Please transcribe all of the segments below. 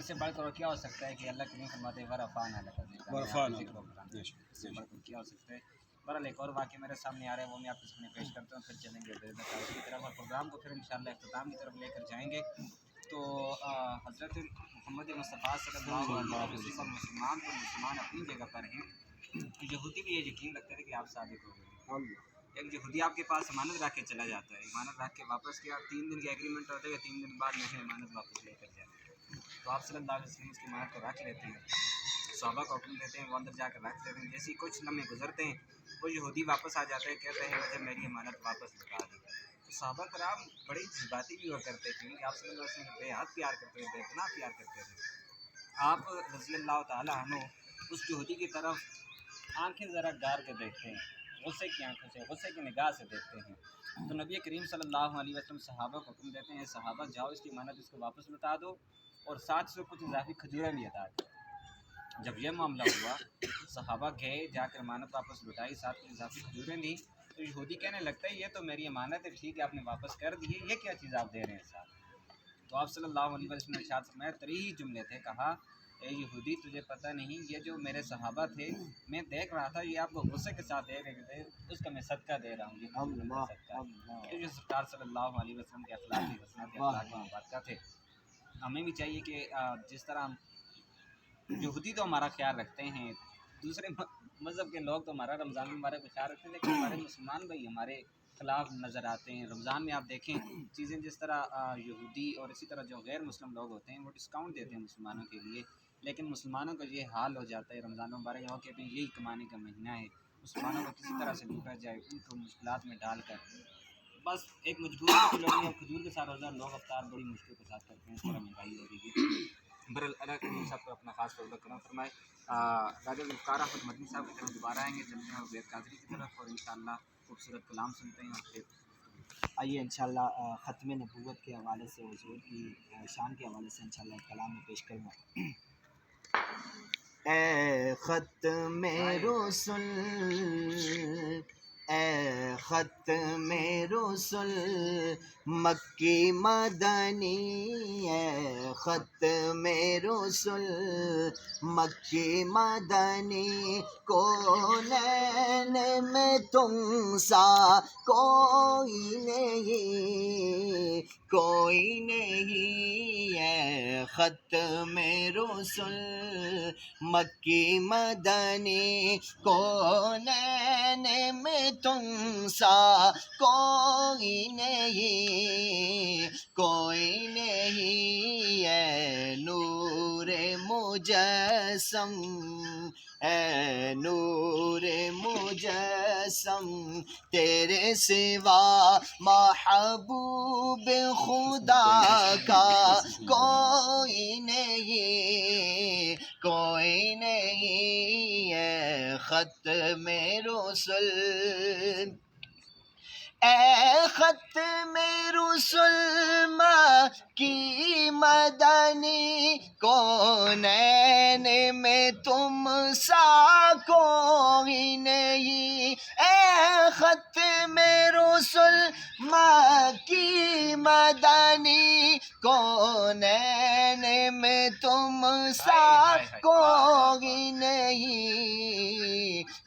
سے بڑھ کر کیا ہو سکتا ہے کہ اللہ کریم فرماتے ہیں ورفعنا لک ذکرک، اس سے بڑھ کر کیا ہو سکتا ہے۔ بہرحال ایک اور واقعہ میرے سامنے آ رہا ہے، وہ میں آپ کے سامنے پیش کرتا ہوں، پھر چلیں گے کی طرف اور پروگرام کو پھر انشاءاللہ اختتام کی طرف لے کر جائیں گے۔ تو حضرت محمد مصطفیٰ صلی اللہ علیہ وسلم مسلمان اپنی جگہ پر ہیں، یہودی بھی یہ یقین رکھتے تھے کہ آپ صادق ہو گئے۔ ایک یہودی آپ کے پاس امانت رکھ کے چلا جاتا ہے، امانت رکھ کے واپس کیا 3 دن کا ایگریمنٹ ہوتا ہے کہ 3 دن بعد مجھے امانت واپس لے کر جائے، تو آپ صلی اللہ علیہ وسلم اس کی امانت کو رکھ لیتے ہیں، صحابہ کو حکم دیتے ہیں، وہ اندر جا کر رکھ لیتے ہیں۔ جیسے ہی کچھ لمحے گزرتے ہیں وہ یہودی واپس آ جاتے ہیں، کہتے ہیں مجھے میری امانت واپس لوٹا دی۔ تو صحابہ کرام بڑی جذباتی بھی ہوا کرتے تھے کہ آپ صلی اللہ علیہ وسلم بے حد پیار کرتے تھے، بے پناہ پیار کرتے تھے۔ آپ رضی اللہ تعالیٰ عنہ اس یہودی کی طرف آنکھیں ذرا گار کے دیکھتے ہیں، غصے کی آنکھوں سے، غصے کی نگاہ سے دیکھتے ہیں۔ تو نبی کریم صلی اللہ علیہ وسلم صحابہ کو حکم دیتے ہیں، صحابہ جاؤ اس کی امانت اس کو واپس لوٹا دو اور ساتھ سے کچھ اضافی کھجوریں بھی عطا دو۔ جب یہ معاملہ ہوا صحابہ گئے، جا کر امانت واپس لوٹائی، ساتھ کچھ اضافی کھجوریں دی، تو یہودی کہنے لگتا ہے یہ تو میری امانت ہے، ٹھیک ہے آپ نے واپس کر دی ہے، یہ کیا چیز آپ دے رہے ہیں ساتھ؟ تو آپ صلی اللہ علیہ وسلم نے ارشاد فرمایا، 3 جملے تھے، کہا اے یہودی تجھے پتہ نہیں یہ جو میرے صحابہ تھے میں دیکھ رہا تھا یہ آپ کو غصے کے ساتھ دے رہے تھے، اس کا میں صدقہ دے رہا ہوں، یہ صدقہ یہ جو سرکار صلی اللہ علیہ وسلم کے اخلاقی حسنات اخلاق مبارکہ تھے۔ ہمیں بھی چاہیے کہ جس طرح یہودی تو ہمارا خیال رکھتے ہیں، دوسرے مذہب کے لوگ تو ہمارا رمضان مبارک کا خیال رکھتے ہیں، لیکن ہمارے مسلمان بھائی ہمارے خلاف نظر آتے ہیں۔ رمضان میں آپ دیکھیں چیزیں جس طرح یہودی اور اسی طرح جو غیر مسلم لوگ ہوتے ہیں وہ ڈسکاؤنٹ دیتے ہیں مسلمانوں کے لیے، لیکن مسلمانوں کا یہ حال ہو جاتا ہے رمضان مبارک وہ کہتے ہیں یہی کمانے کا مہینہ ہے، مسلمانوں کو کسی طرح سے لوٹا جائے، ان کو مشکلات میں ڈال کر بس ایک مجبوری کی لوگ اور کھجور کے ساتھ روزہ لوگ افطار بڑی مشکل کے ساتھ کرتے ہیں، اس طرح مہنگائی ہو رہی ہے۔ برحال اللہ کریم صاحب کو اپنا خاص طور پر کرم فرمائے۔ راجہ ذوالفقار احمد مدنی صاحب کی طرف دوبارہ آئیں گے، چلتے ہیں عبید قادری کی طرف اور انشاءاللہ خوبصورت کلام سنتے ہیں اور پھر آئیے انشاءاللہ ختم نبوت کے حوالے سے، حضور کی شان کے حوالے سے انشاءاللہ ایک کلام میں پیش کروں گا۔ اے ختم رسل، اے ختم رسل مکی مدنی، اے ختم رسل مکی مدنی، کونین میں تم سا کوئی نہیں، کوئی نہیں، اے ختم رسل مکی مدنی، کونین میں تم سا کوئی نہیں، کوئی نہیں، اے نور مجسم، اے نور مجسم تیرے سوا محبوب خدا کا کوئی نہیں، کوئی نہیں، اے ختم رسل، اے ختم رسل مکی مدنی، کونین میں تم سا کوئی نہیں، اے ختم رسل مکی مدنی، کونین میں تم سا کوئی نہیں،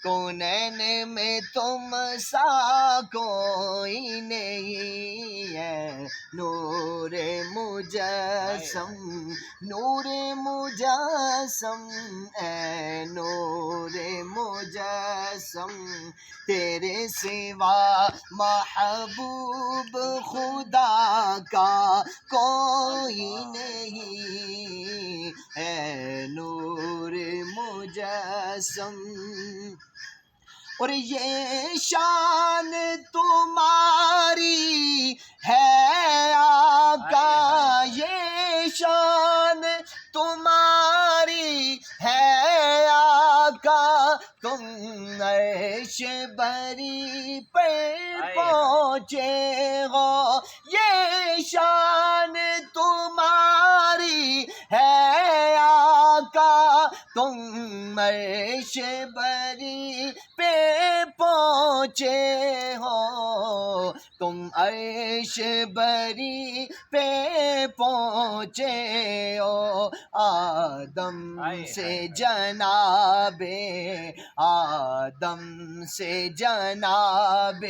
کونین میں تم سا کوئی نہیں، اے نور مجسم، نور مجسم، اے نور مجسم تیرے سوا محبوب خدا کا کوئی نہیں، اے نور مجسم۔ اور یہ شان تمہاری ہے آقا، یہ شان تمہاری ہے آقا، تم عرش بری پر پہنچے ہو، یہ شان تمہاری ہے آقا، تم عرش بری پہ پہنچے ہو، تم عرش بری پہ پہنچے او آدم سے جناب آدم سے جناب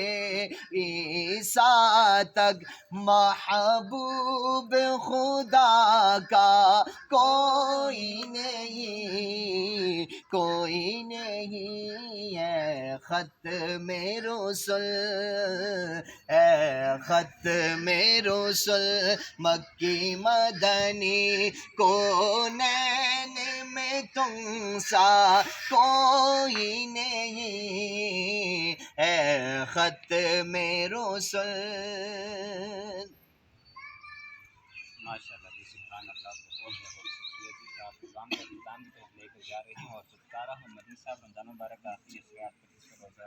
عیسیٰ تک محبوب خدا کا کوئی نہیں ہے ختم رسل اے ختم رسل مکی مدنی کونین میں تم سا کوئی نہیں اے ختم رسل. ماشاء اللہ جی، سبحان اللہ. بہت بہت شکریہ جی، آپ پروگرام کو اختتام کی طرف لے کر جا رہے ہیں. اور ستارہ مدنی صاحب رمضان مبارک کا آخری اشرار پر جس کا روزہ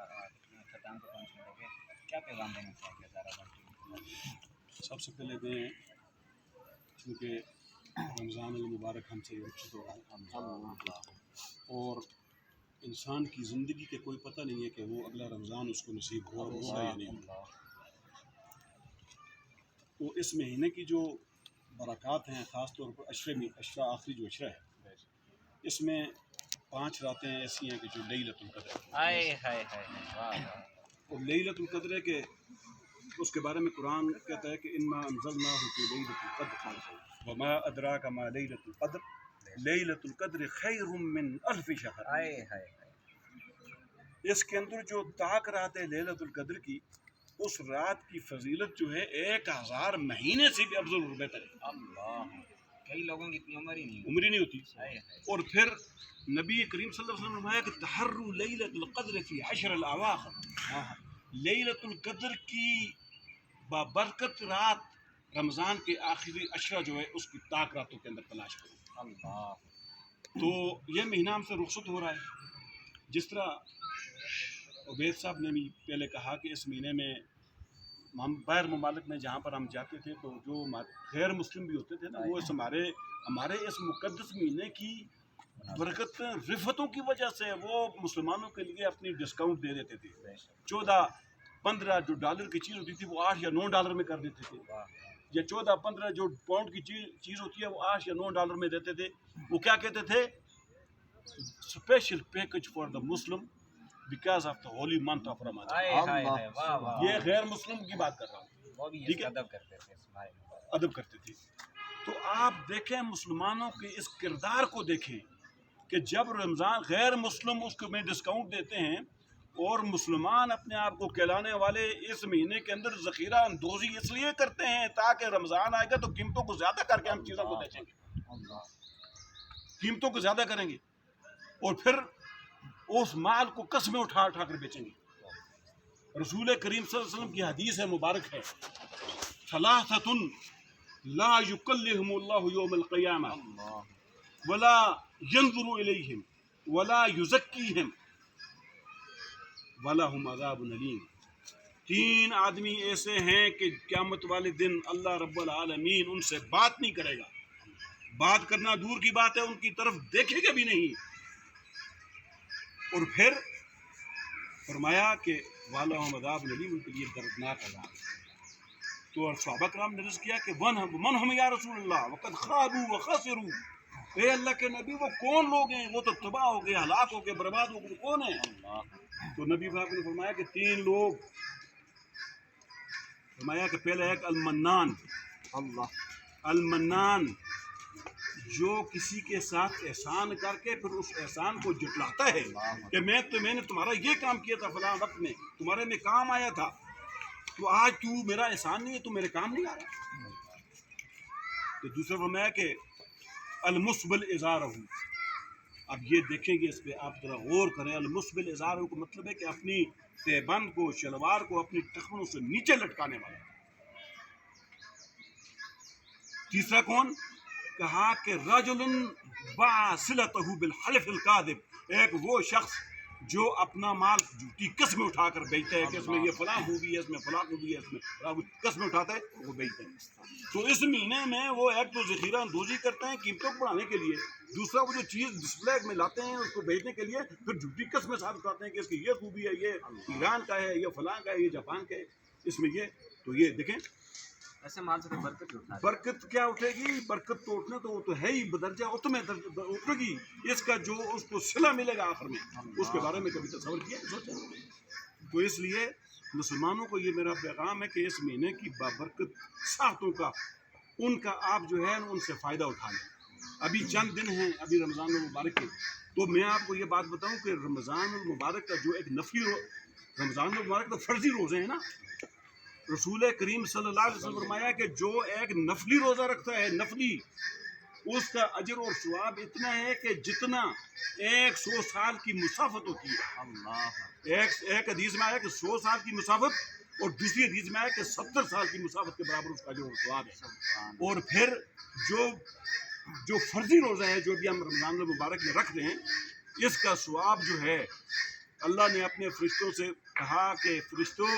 اختتام کو پہنچنے لگے، کیا پیغام دینا چاہیے ادارہ؟ سب سے پہلے میں چونکہ رمضان المبارک ہم سے رخصت ہو رہا ہے اور انسان کی زندگی کے کوئی پتہ نہیں ہے کہ وہ اگلا رمضان اس کو نصیب ہوگا یا نہیں ہوگا. تو اس مہینے کی جو برکات ہیں، خاص طور پر عشرہ آخری جو عشرہ ہے، اس میں 5 راتیں ایسی ہیں کہ جو لیلۃ القدر ہے. اور لیلۃ القدر ہے کہ اس کے بارے میں قرآن کہتا ہے کہ انا انزلناہ فی لیلۃ القدر وما ادراک ما لیلۃ القدر لیلۃ القدر خیر من الف شہر. اس کے اندر جو طاق رات ہے لیلۃ القدر کی، اس رات کی فضیلت جو ہے 1000 مہینے سے بھی افضل اور بہتر ہے. اللہ، کئی لوگوں کی اتنی عمر ہی نہیں ہوتی. اور پھر نبی کریم صلی اللہ علیہ وسلم نے فرمایا کہ تحروا لیلۃ القدر فی 10 الاواخر. لیلۃ القدر کی بابرکت رات رمضان کے آخری عشرہ جو ہے اس کی طاق راتوں کے اندر تلاش کرو. اللہ. تو یہ مہینہ ہم سے رخصت ہو رہا ہے. جس طرح عبید صاحب نے بھی پہلے کہا کہ اس مہینے میں ہم باہر ممالک میں جہاں پر ہم جاتے تھے تو جو غیر مسلم بھی ہوتے تھے نا، وہ اس ہمارے اس مقدس مہینے کی برکت رفتوں کی وجہ سے وہ مسلمانوں کے لیے اپنی ڈسکاؤنٹ دے دیتے تھے. 14-15 جو ڈالر کی چیز ہوتی تھی وہ 8 یا 9 ڈالر میں کر دیتے تھے، یا 14-15 جو پاؤنڈ کی چیز ہوتی ہے وہ 8 یا 9 ڈالر میں دیتے تھے. وہ کیا کہتے تھے؟ Special package for the Muslim because of the holy month of Ramzan. یہ غیر مسلم کی بات کر رہا ہوں، ٹھیک ہے، ادب کرتے تھے. تو آپ دیکھیں مسلمانوں کے اس کردار کو دیکھیں کہ جب رمضان غیر مسلم اس کو میں ڈسکاؤنٹ دیتے ہیں اور مسلمان اپنے آپ کو کہلانے والے اس مہینے کے اندر ذخیرہ اندوزی اس لیے کرتے ہیں تاکہ رمضان آئے گا تو قیمتوں کو زیادہ کر کے ہم چیزوں کو بیچیں گے، قیمتوں کو زیادہ کریں گے اور پھر اس مال کو قسمیں اٹھا کر بیچیں گے. رسول کریم صلی اللہ علیہ وسلم کی حدیث ہے مبارک ہے، ثلاثۃ لا یکلہم اللہ یوم القیامہ ولا ینظر الیہم ولا یزکیہم ولہم عذاب علیم. 3 آدمی ایسے ہیں کہ قیامت والے دن اللہ رب العالمین ان سے بات نہیں کرے گا. بات کرنا دور کی بات ہے، ان کی طرف دیکھے گا بھی نہیں. اور پھر فرمایا کہ وَلَهُمْ عَذَابٌ أَلِيمٌ، ان کے لیے دردناک عذاب. تو صحابہ کرام نے عرض کیا کہ من ہم یا رسول اللہ وقد خابوا وخسروا. اے اللہ کے نبی وہ کون لوگ ہیں؟ وہ تو تباہ ہو گئے، ہلاک ہو گئے، برباد ہو گئے، کون ہیں؟ تو نبی پاک نے فرمایا کہ 3 لوگ. فرمایا کہ پہلے ایک المنان، المنان جو کسی کے ساتھ احسان کر کے پھر اس احسان کو جٹلاتا ہے کہ میں نے تمہارا یہ کام کیا تھا فلاں وقت میں، تمہارے میں کام آیا تھا، تو آج تو میرا احسان نہیں ہے، تو میرے کام نہیں آ رہا. تو دوسرا فرمایا کہ المسبل ازارہ. اب یہ دیکھیں گے، اس پہ آپ ذرا غور کریں. المسبل ازارہ کا مطلب ہے کہ اپنی تہبند کو، شلوار کو اپنی ٹخنوں سے نیچے لٹکانے والا. تیسرا کون؟ کہا کہ رجل باع صلتہ بالحلف الکاذب. ایک وہ شخص جو اپنا مال جھوٹی قسمیں اٹھا کر بیچتا ہے کہ اس میں یہ فلاں خوبی ہے، اس میں فلاں خوبی ہے، اس میں قسمیں اٹھاتا ہے وہ بیچتا ہے. تو اس مہینے میں وہ ایک تو ذخیرہ اندوزی کرتے ہیں قیمتوں کو بڑھانے کے لیے، دوسرا وہ جو چیز ڈسپلے میں لاتے ہیں اس کو بیچنے کے لیے پھر جھوٹی قسمیں ثابت کرتے ہیں کہ اس کی یہ خوبی ہے، یہ ایران کا ہے، یہ فلاں کا ہے، یہ جاپان کا ہے، اس میں یہ. تو یہ دیکھیں ایسے مال سے تو برکت اٹھنا ہے. برکت کیا اٹھے گی؟ برکت تو اٹھنا تو وہ تو ہے ہی، بدرجہ اتمے اٹھے گی. اس کا جو اس کو صلہ ملے گا آخر میں، اس کے بارے میں کبھی تصور کیا سوچا؟ تو اس لیے مسلمانوں کو یہ میرا پیغام ہے کہ اس مہینے کی بابرکت ساعتوں کا ان کا آپ جو ہے ان سے فائدہ اٹھا لیں. ابھی چند دن ہیں ابھی رمضان المبارک کے، تو میں آپ کو یہ بات بتاؤں کہ رمضان المبارک کا جو ایک نفلی رمضان المبارک تو فرضی روزے ہیں نا. رسول کریم صلی اللہ علیہ وسلم فرمایا کہ جو ایک نفلی روزہ رکھتا ہے نفلی، اس کا اجر اور ثواب اتنا ہے کہ جتنا 100 سال کی مسافت ہوتی ہے. اللہ ایک حدیث میں آیا کہ 100 سال کی مسافت، اور دوسری حدیث میں آیا کہ 70 سال کی مسافت کے برابر اس کا اجر اور ثواب ہے. اور پھر جو فرضی روزہ ہے جو بھی ہم رمضان المبارک میں رکھ رہے ہیں، اس کا ثواب جو ہے اللہ نے اپنے فرشتوں سے کہا کہ فرشتوں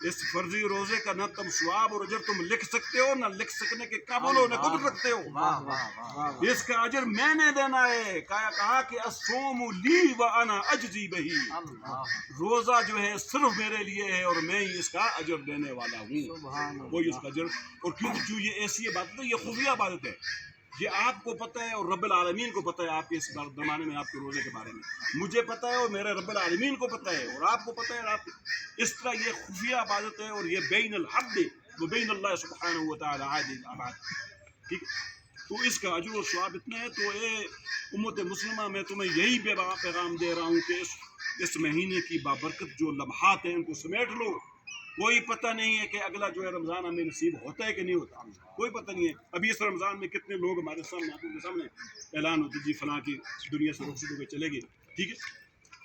اس فرضی روزے کا نہ تم ثواب اور اجر تم لکھ سکتے ہو، نہ لکھ سکنے کے قابل ہو، نہ قدرت رکھتے ہو. واہ واہ واہ. اس کا اجر میں نے دینا ہے. کہا کہ الصوم لی وانا اجزی بہی، اللہ روزہ جو ہے صرف میرے لیے ہے اور میں ہی اس کا اجر دینے والا ہوں. سبحان اللہ. وہی اس کا اجر. اور کیونکہ جو یہ ایسی عبادت ہے، یہ خفیہ عبادت ہے، یہ آپ کو پتہ ہے اور رب العالمین کو پتہ ہے. آپ کے اس زمانے میں آپ کے روزے کے بارے میں مجھے پتہ ہے اور میرے رب العالمین کو پتہ ہے اور آپ کو پتہ ہے. اور آپ اس طرح یہ خفیہ عبادت ہے اور یہ بین الحد و بین اللہ سبحانہ و تعالی عبادت. ٹھیک ہے؟ تو اس کا اجر و ثواب اتنا ہے. تو اے امت مسلمہ، میں تمہیں یہی پیغام دے رہا ہوں کہ اس مہینے کی بابرکت جو لمحات ہیں ان کو سمیٹ لو. کوئی پتہ نہیں ہے کہ اگلا جو ہے رمضان ہمیں نصیب ہوتا ہے کہ نہیں ہوتا، کوئی پتہ نہیں ہے. ابھی اس رمضان میں کتنے لوگ ہمارے سامنے آپ کے سامنے اعلان ہوتی جی فلاں کی دنیا سے رخصت ہو کے چلے گئے. ٹھیک ہے؟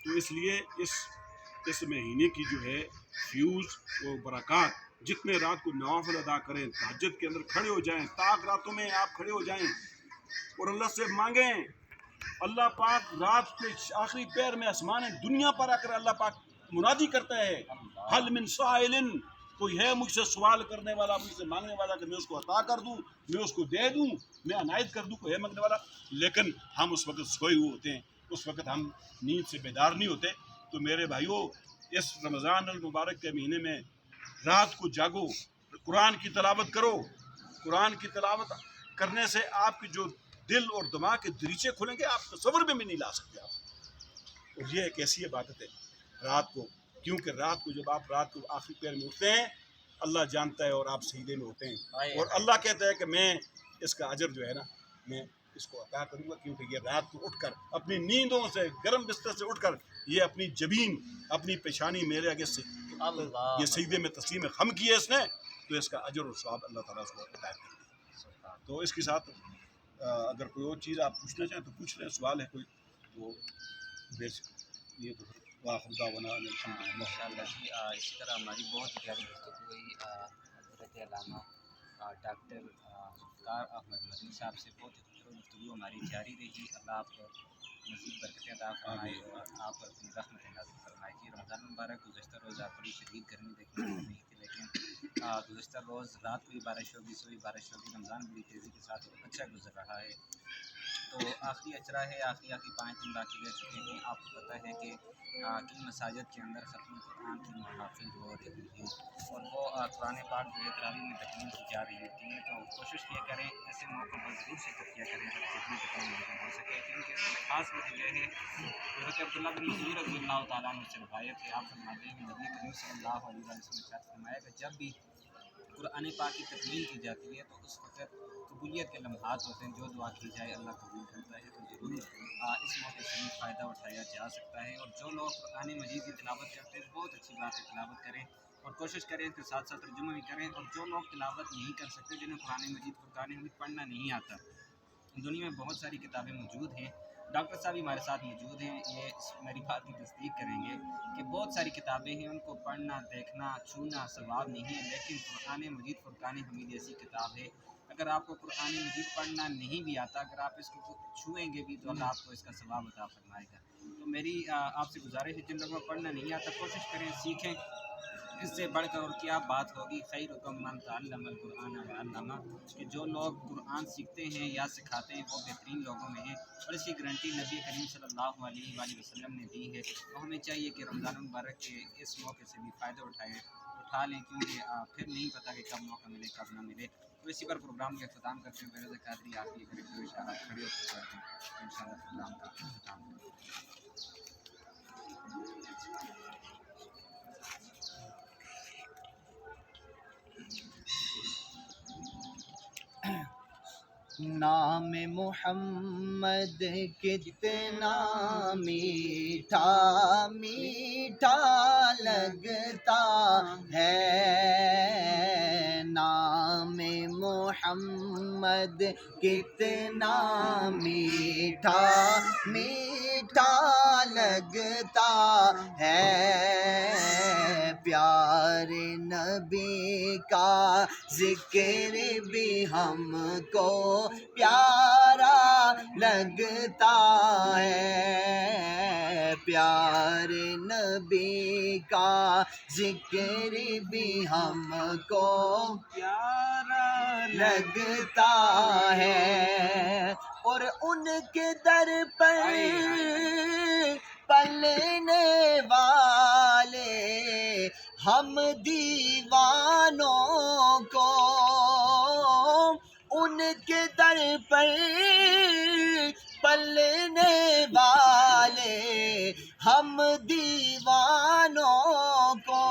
تو اس لیے اس مہینے کی جو ہے فیوز و برکات، جتنے رات کو نوافل ادا کریں، تہجد کے اندر کھڑے ہو جائیں، تاک راتوں میں آپ کھڑے ہو جائیں اور اللہ سے مانگیں. اللہ پاک رات کے آخری پیر میں آسمان دنیا پر آ کر اللہ پاک منادی کرتا ہے، حل من سائل، کوئی ہے مجھ سے سوال کرنے والا، مجھ سے مانگنے والا کہ میں اس کو عطا کر دوں، میں اس کو دے دوں، میں عنایت کر دوں. کوئی ہے مانگنے والا؟ لیکن ہم اس وقت سوئے ہوئے ہوتے ہیں، اس وقت ہم نیند سے بیدار نہیں ہوتے. تو میرے بھائیوں، اس رمضان المبارک کے مہینے میں رات کو جاگو، قرآن کی تلاوت کرو. قرآن کی تلاوت کرنے سے آپ کی جو دل اور دماغ کے دریچے کھلیں گے، آپ تصور میں بھی نہیں لا سکتے آپ. اور یہ ایک ایسی عبادت ہے رات کو، کیونکہ رات کو جب آپ رات کو آخری پیر میں اٹھتے ہیں، اللہ جانتا ہے اور آپ سجدے میں ہوتے ہیں اور اللہ کہتا ہے کہ میں اس کا اجر جو ہے نا میں اس کو عطا کروں گا. کیونکہ یہ رات کو اٹھ کر اپنی نیندوں سے، گرم بستر سے اٹھ کر یہ اپنی جبین، اپنی پیشانی میرے آگے سے یہ سجدے میں تسلیم خم کی ہے اس نے، تو اس کا اجر اور ثواب اللہ تعالیٰ اس کو عطا کرتے ہیں. تو اس کے ساتھ اگر کوئی اور چیز آپ پوچھنا چاہیں تو پوچھ لیں. سوال ہے کوئی وہ یہ تو واخر دعوانا ماشاءاللہ جی. اسی طرح ہماری بہت پیاری گفتگو ہوئی حضرت علامہ ڈاکٹر ذوالفقار احمد مدنی صاحب سے. بہت خوبصورت گفتگو ہماری جاری رہی. اللہ آپ کو مزید برکتیں عطا فرمائے اور آپ اپنی رحمت نازل فرمائے. جی رمضان المبارک گزشتہ روز آپ بڑی شدید گرمی دیکھنے کو ملی تھی، لیکن گزشتہ روز رات کو ہی بارش ہوگی، صبح بارش ہوگی. رمضان بڑی تیزی کے ساتھ اچھا گزر رہا ہے. تو آخری اچرا ہے، آخری 5 دن باقی رہ چکے ہیں. آپ کو پتہ ہے کہ کئی مساجد کے اندر ختم قرآن کی محافل ہو رہی ہیں اور وہ قرآن پاک جو ہے تراویح میں تقسیم کی جا رہی ہوتی ہیں. تو کوشش کیا کریں ایسے موقع پر ضرور شرکت کیا کریں جتنی جتنا ممکن ہو سکے. کیونکہ اس میں خاص وجہ یہ ہے، حضرت عبداللہ بن مسعود رضی اللہ تعالیٰ عنہ سے روایت ہے، آپ فرماتے ہیں کہ نبی کریم صلی اللہ علیہ وسلم نے فرمایا کہ جب بھی قرآن پاک کی تکمیل کی جاتی ہے تو اس وقت قبولیت کے لمحات ہوتے ہیں. جو دعا کی جائے اللہ قبول کرتا ہے. تو ضرور اس موقع سے بھی فائدہ اٹھایا جا سکتا ہے. اور جو لوگ قرآن مجید کی تلاوت کرتے ہیں بہت اچھی بات ہے، تلاوت کریں اور کوشش کریں کہ ساتھ ساتھ ترجمہ بھی کریں. اور جو لوگ تلاوت نہیں کر سکتے، جنہیں قرآن مجید فرقان حمید پڑھنا نہیں آتا، دنیا میں بہت ساری کتابیں موجود ہیں. ڈاکٹر صاحب ہمارے ساتھ موجود ہیں، یہ میری بات کی تصدیق کریں گے کہ بہت ساری کتابیں ہیں، ان کو پڑھنا، دیکھنا، چھونا ثواب نہیں ہے. لیکن قرآن مجید فرقان حمید ایسی کتاب ہے، اگر آپ کو قرآن مجید پڑھنا نہیں بھی آتا، اگر آپ اس کو چھوئیں گے بھی تو اللہ آپ کو اس کا ثواب عطا فرمائے گا. تو میری آپ سے گزارش ہے، جن لوگوں کو پڑھنا نہیں آتا کوشش کریں، سیکھیں. اس سے بڑھ کر اور کیا بات ہوگی. خیرکم من تعلم القرآن وعلمہ، کہ جو لوگ قرآن سیکھتے ہیں یا سکھاتے ہیں وہ بہترین لوگوں میں ہیں. اور اس کی گارنٹی نبی کریم صلی اللہ علیہ وآلہ وسلم نے دی ہے. تو ہمیں چاہیے کہ رمضان المبارک کے اس موقع سے بھی فائدہ اٹھائیں اور اٹھا لیں، کیونکہ پھر نہیں پتہ کہ کب موقع ملے کب نہ ملے. تو اسی پر پروگرام کا اختتام کرتے ہیں. میرے قادری آپ یہ کریں ان شاء اللہ کھڑے ہو کر ان شاء اللہ پروگرام کا اختتام کریں. نام محمد کتنا میٹھا میٹھا لگتا ہے، نام محمد کتنا میٹھا میٹھا لگتا ہے، پیارے نبی کا ذکر بھی ہم کو پیارا لگتا ہے، پیارے نبی کا ذکر بھی ہم کو پیارا لگتا ہے، اور ان کے در پر پلنے والے ہم دیوانوں کو، ان کے در پر پلنے والے ہم دیوانوں کو،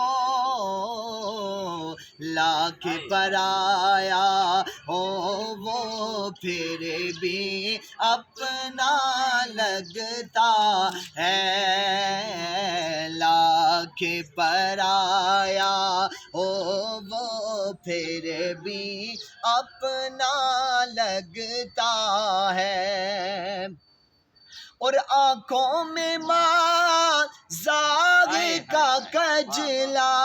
لاکھ پرایا ہو وہ پھر بھی اپنا لگتا ہے، لاکھ پرایا ہو وہ پھر بھی اپنا لگتا ہے، اور آنکھوں میں ماں زاغ کا کجلا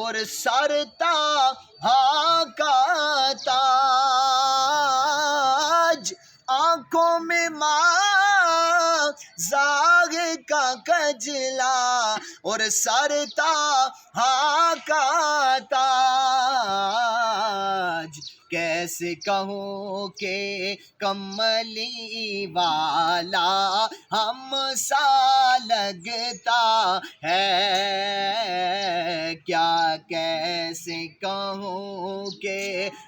اور سرتا ہاں کا تاج، آنکھوں میں ماں زاغ کا کجلا اور سرتا ہاں کا تاج، کیسے کہوں کہ کملی والا ہم سا لگتا ہے، کیا کیسے کہوں کہ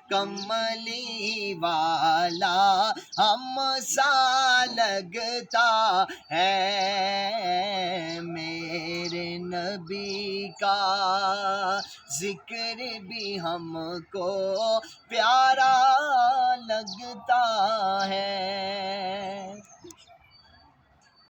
کملی والا ہم سا لگتا ہے، میرے نبی کا ذکر بھی ہم کو پیارا لگتا ہے.